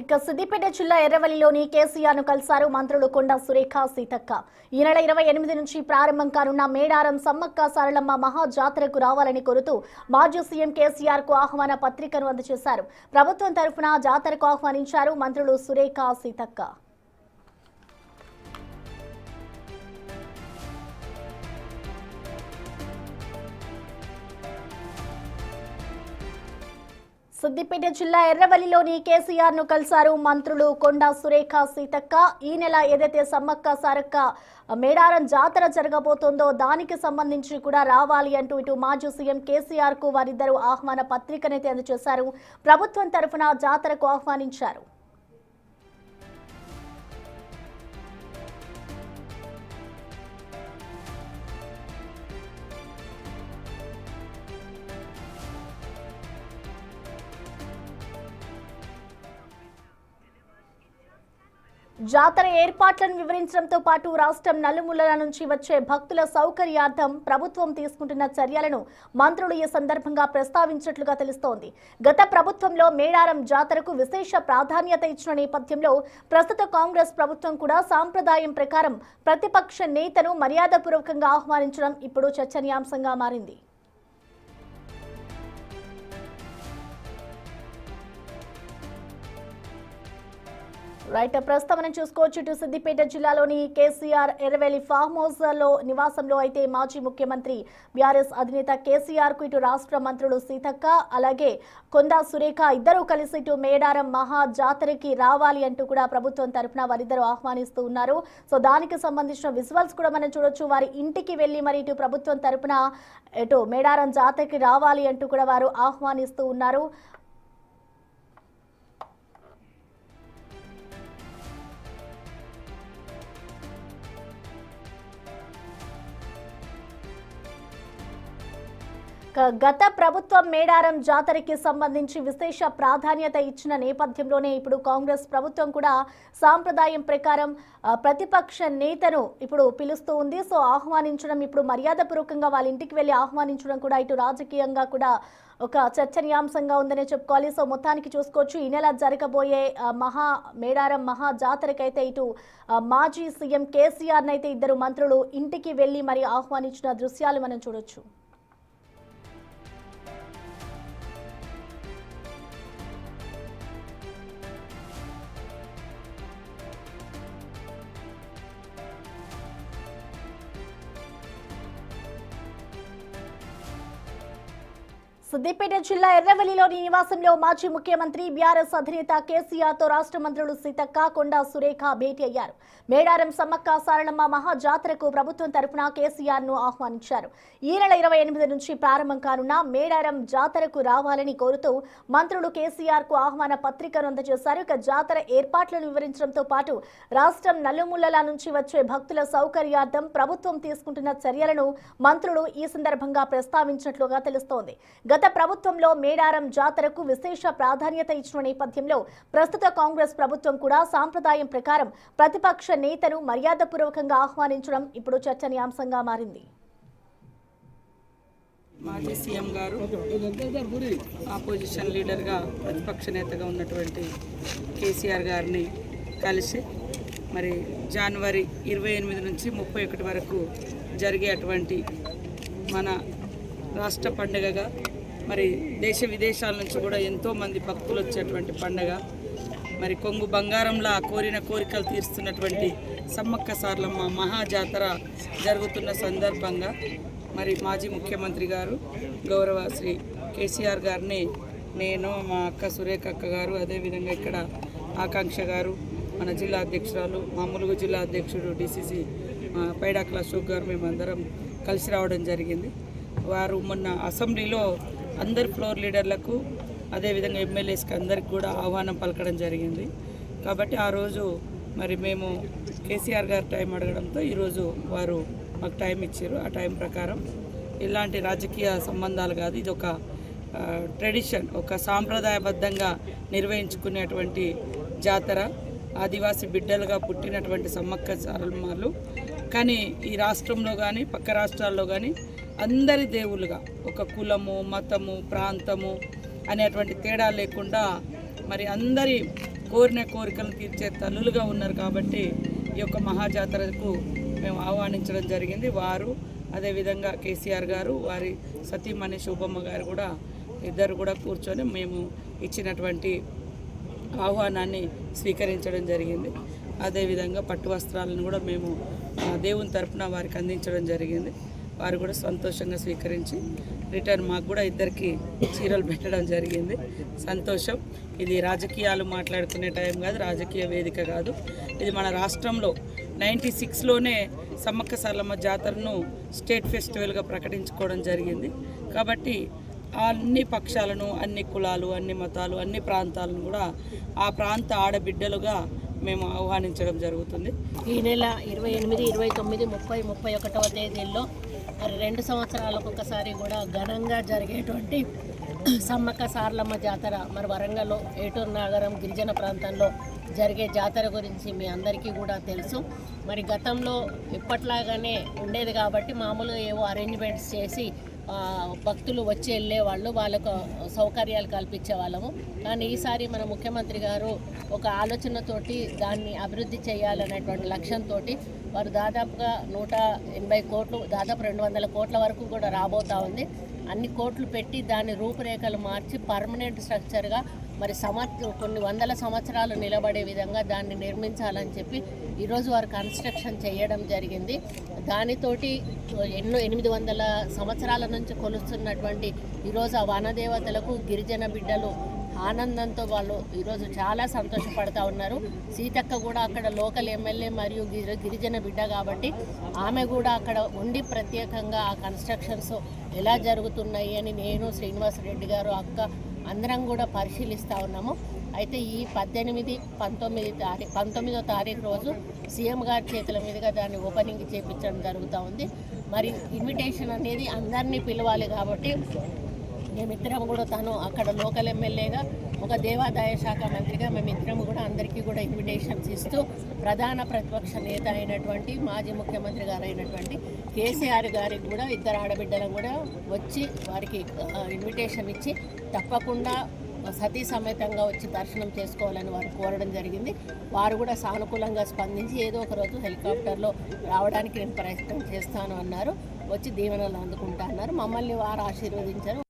ఇక సిద్దిపేట జిల్లా ఎర్రవల్లిలోని కేసీఆర్ ను కలిశారు మంత్రులు కొండా సురేఖ సీతక్క. ఈ నెల 28 నుంచి ప్రారంభం కానున్న మేడారం సమ్మక్క సారలమ్మ మహా జాతరకు రావాలని కోరుతూ మాజీ సీఎం కేసీఆర్ కు ఆహ్వాన పత్రికను అందజేశారు. ప్రభుత్వం తరఫున జాతరకు ఆహ్వానించారు మంత్రులు సురేఖ సీతక్క. సిద్దిపేట జిల్లా ఎర్రవల్లిలోని కేసీఆర్ ను కలిశారు మంత్రులు కొండా సురేఖ సీతక్క. ఈ నెల ఏదైతే సమ్మక్క సారక్క మేడారం జాతర జరగబోతోందో దానికి సంబంధించి కూడా రావాలి అంటూ ఇటు మాజీ సీఎం కేసీఆర్ కు వారిద్దరూ ఆహ్వాన పత్రికనైతే అందజేశారు. ప్రభుత్వం తరఫున జాతరకు ఆహ్వానించారు. జాతర ఏర్పాట్లను వివరించడంతో పాటు రాష్ట్రం నలుమూలల నుంచి వచ్చే భక్తుల సౌకర్యార్థం ప్రభుత్వం తీసుకుంటున్న చర్యలను మంత్రులు ఈ సందర్భంగా ప్రస్తావించినట్లుగా తెలుస్తోంది. గత ప్రభుత్వంలో మేడారం జాతరకు విశేష ప్రాధాన్యత ఇచ్చిన నేపథ్యంలో ప్రస్తుత కాంగ్రెస్ ప్రభుత్వం కూడా సాంప్రదాయం ప్రకారం ప్రతిపక్ష నేతను మర్యాదపూర్వకంగా ఆహ్వానించడం ఇప్పుడు చర్చనీయాంశంగా మారింది. రైట్, ప్రస్తుతం మనం చూసుకోవచ్చు ఇటు సిద్దిపేట జిల్లాలోని కేసీఆర్ ఎర్రవెల్లి ఫామ్ హౌస్ లో నివాసంలో అయితే మాజీ ముఖ్యమంత్రి బీఆర్ఎస్ అధినేత కేసీఆర్ కు ఇటు రాష్ట్ర మంత్రులు సీతక్క అలాగే కొండా సురేఖ ఇద్దరు కలిసి ఇటు మేడారం మహా జాతరకి రావాలి అంటూ కూడా ప్రభుత్వం తరఫున వారిద్దరు ఆహ్వానిస్తూ ఉన్నారు. సో దానికి సంబంధించిన విజువల్స్ కూడా మనం చూడొచ్చు. వారి ఇంటికి వెళ్లి మరి ఇటు ప్రభుత్వం తరఫున ఇటు మేడారం జాతరకి రావాలి అంటూ కూడా వారు ఆహ్వానిస్తూ ఉన్నారు. గత ప్రభుత్వం మేడారం జాతరకి సంబంధించి విశేష ప్రాధాన్యత ఇచ్చిన నేపథ్యంలోనే ఇప్పుడు కాంగ్రెస్ ప్రభుత్వం కూడా సాంప్రదాయం ప్రకారం ప్రతిపక్ష నేతను ఇప్పుడు పిలుస్తూ ఉంది. సో ఆహ్వానించడం ఇప్పుడు మర్యాదపూర్వకంగా వాళ్ళ ఇంటికి వెళ్ళి ఆహ్వానించడం కూడా ఇటు రాజకీయంగా కూడా ఒక చర్చనీయాంశంగా ఉందనే చెప్పుకోవాలి. సో మొత్తానికి చూసుకోవచ్చు ఈ నెల జరగబోయే మేడారం మహా జాతరకైతే ఇటు మాజీ సీఎం కేసీఆర్ నైతే ఇద్దరు మంత్రులు ఇంటికి వెళ్ళి మరి ఆహ్వానించిన దృశ్యాలు మనం చూడొచ్చు. సిద్దిపేట జిల్లా ఎర్రవల్లిలోని నివాసంలో మాజీ ముఖ్యమంత్రి బీఆర్ఎస్ అధినేత కేసీఆర్ తో రాష్ట్ర మంత్రులు సీతక్క కొండా సురేఖ భేటీ అయ్యారు. మేడారం సమ్మక్క సారలమ్మ మహా జాతరకు ప్రభుత్వం తరఫున కేసీఆర్ ను ఆహ్వానించారు. ఈ నెల 28 నుంచి ప్రారంభం కానున్న మేడారం జాతరకు రావాలని కోరుతూ మంత్రులు కేసీఆర్ కు ఆహ్వాన పత్రికను అందజేశారు. ఇక జాతర ఏర్పాట్లను వివరించడంతో పాటు రాష్ట్రం నలుమూలల నుంచి వచ్చే భక్తుల సౌకర్యార్థం ప్రభుత్వం తీసుకుంటున్న చర్యలను మంత్రులు ఈ సందర్భంగా ప్రస్తావించినట్లుగా తెలుస్తోంది. గత ప్రభుత్వంలో మేడారం జాతరకు విశేష ప్రాధాన్యత ఇచ్చిన నేపథ్యంలో ప్రస్తుత కాంగ్రెస్ ప్రభుత్వం కూడా సాంప్రదాయం ప్రకారం ప్రతిపక్ష నేతను మర్యాదపూర్వకంగా ఆహ్వానించడం ఇప్పుడు చర్చనీయాంశంగా మారింది. మాజీ సీఎం గారు ఆపోజిషన్ లీడర్గా ప్రతిపక్ష నేతగా ఉన్నటువంటి కేసీఆర్ గారిని కలిసి మరి జనవరి 28 నుంచి 31 వరకు జరిగేటువంటి మన రాష్ట్ర పండుగగా మరి దేశ విదేశాల నుంచి కూడా ఎంతోమంది భక్తులు వచ్చేటువంటి పండుగ, మరి కొంగు బంగారంలా కోరిన కోరికలు తీరుస్తున్నటువంటి సమ్మక్క సారలమ్మ మహాజాతర జరుగుతున్న సందర్భంగా మరి మాజీ ముఖ్యమంత్రి గారు గౌరవ శ్రీ కేసీఆర్ గారిని నేను, మా అక్క సురేఖ అక్క గారు, అదేవిధంగా ఇక్కడ ఆకాంక్ష గారు, మన జిల్లా అధ్యక్షురాలు, మా ములుగు జిల్లా అధ్యక్షుడు డిసిసి పైడాకల అశోక్ గారు మేమందరం కలిసి రావడం జరిగింది. వారు మొన్న అసెంబ్లీలో అందరి ఫ్లోర్ లీడర్లకు అదేవిధంగా ఎమ్మెల్యేస్కి అందరికి కూడా ఆహ్వానం పలకడం జరిగింది. కాబట్టి ఆ రోజు మరి మేము కేసీఆర్ గారు టైం అడగడంతో ఈరోజు వారు మాకు టైం ఇచ్చారు. ఆ టైం ప్రకారం ఇలాంటి రాజకీయ సంబంధాలు కాదు, ఇది ఒక ట్రెడిషన్, ఒక సాంప్రదాయబద్ధంగా నిర్వహించుకునేటువంటి జాతర. ఆదివాసీ బిడ్డలుగా పుట్టినటువంటి సమ్మక్క సారలమ్మలు కానీ ఈ రాష్ట్రంలో కానీ పక్క రాష్ట్రాల్లో కానీ అందరి దేవులుగా ఒక కులము, మతము, ప్రాంతము అనేటువంటి తేడా లేకుండా మరి అందరి కోరిన కోరికలను తీర్చే తల్లులుగా ఉన్నారు కాబట్టి ఈ యొక్క మహాజాతరకు మేము ఆహ్వానించడం జరిగింది. వారు అదేవిధంగా కేసీఆర్ గారు, వారి సతీమణి శోభమ్మ గారు కూడా ఇద్దరు కూడా కూర్చొని మేము ఇచ్చినటువంటి ఆహ్వానాన్ని స్వీకరించడం జరిగింది. అదేవిధంగా పట్టు వస్త్రాలను కూడా మేము దేవుని తరపున వారికి అందించడం జరిగింది. వారు కూడా సంతోషంగా స్వీకరించి రిటర్న్ మాకు కూడా ఇద్దరికి చీరలు పెట్టడం జరిగింది. సంతోషం. ఇది రాజకీయాలు మాట్లాడుకునే టైం కాదు, రాజకీయ వేదిక కాదు. ఇది మన రాష్ట్రంలో 96లోనే సమ్మక్క సారలమ్మ జాతరను స్టేట్ ఫెస్టివల్గా ప్రకటించుకోవడం జరిగింది. కాబట్టి అన్ని పక్షాలను, అన్ని కులాలు, అన్ని మతాలు, అన్ని ప్రాంతాలను కూడా ఆ ప్రాంత ఆడబిడ్డలుగా మేము ఆహ్వానించడం జరుగుతుంది. ఈ నెల 28, 29, 30, 31వ తేదీల్లో మరి 2 సంవత్సరాలకు ఒకసారి కూడా ఘనంగా జరిగేటువంటి సమ్మక్క సారలమ్మ జాతర మరి వరంగల్లో ఏటూరు నగరం గిరిజన ప్రాంతంలో జరిగే జాతర గురించి మీ అందరికీ కూడా తెలుసు. మరి గతంలో ఇప్పట్లాగానే ఉండేది కాబట్టి మామూలుగా ఏవో అరేంజ్మెంట్స్ చేసి భక్తులు వచ్చి వెళ్ళేవాళ్ళు, వాళ్ళకు సౌకర్యాలు కల్పించే వాళ్ళము. కానీ ఈసారి మన ముఖ్యమంత్రి గారు ఒక ఆలోచనతోటి దాన్ని అభివృద్ధి చేయాలనేటువంటి లక్ష్యంతో వారు దాదాపుగా 180 కోట్లు, దాదాపు 200 కోట్ల వరకు కూడా రాబోతా ఉంది. అన్ని కోట్లు పెట్టి దాని రూపురేఖలు మార్చి పర్మనెంట్ స్ట్రక్చర్గా మరి కొన్ని వందల సంవత్సరాలు నిలబడే విధంగా దాన్ని నిర్మించాలని చెప్పి ఈరోజు వారు కన్స్ట్రక్షన్ చేయడం జరిగింది. దానితోటి ఎన్నో 800 సంవత్సరాల నుంచి కొలుస్తున్నటువంటి ఈరోజు ఆ వనదేవతలకు గిరిజన బిడ్డలు ఆనందంతో వాళ్ళు ఈరోజు చాలా సంతోషపడతా ఉన్నారు. సీతక్క కూడా అక్కడ లోకల్ ఎమ్మెల్యే మరియు గిరిజన బిడ్డ కాబట్టి ఆమె కూడా అక్కడ ఉండి ప్రత్యేకంగా ఆ కన్స్ట్రక్షన్స్ ఎలా జరుగుతున్నాయి అని నేను, శ్రీనివాసరెడ్డి గారు, అక్క అందరం కూడా పరిశీలిస్తూ ఉన్నాము. అయితే ఈ 18, 19వ తారీఖు రోజు సీఎం గారి చేతుల మీదుగా దాన్ని ఓపెనింగ్ చేయించడం జరుగుతూ ఉంది. మరి ఇన్విటేషన్ అనేది అందరినీ పిలవాలి కాబట్టి మేమిద్దరం కూడా తను అక్కడ లోకల్ ఎమ్మెల్యేగా, ఒక దేవాదాయ శాఖ మంత్రిగా మేమిద్దరం కూడా అందరికీ కూడా ఇన్విటేషన్స్ ఇస్తూ ప్రధాన ప్రతిపక్ష నేత అయినటువంటి మాజీ ముఖ్యమంత్రి గారు అయినటువంటి కేసీఆర్ గారికి కూడా ఇద్దరు ఆడబిడ్డలను కూడా వచ్చి వారికి ఇన్విటేషన్ ఇచ్చి తప్పకుండా సతీ సమేతంగా వచ్చి దర్శనం చేసుకోవాలని వారు కోరడం జరిగింది. వారు కూడా సానుకూలంగా స్పందించి ఏదో ఒక రోజు హెలికాప్టర్లో రావడానికి నేను ప్రయత్నం చేస్తాను అన్నారు. వచ్చి దీవెనలు అందుకుంటా అన్నారు. మమ్మల్ని వారు ఆశీర్వదించారు.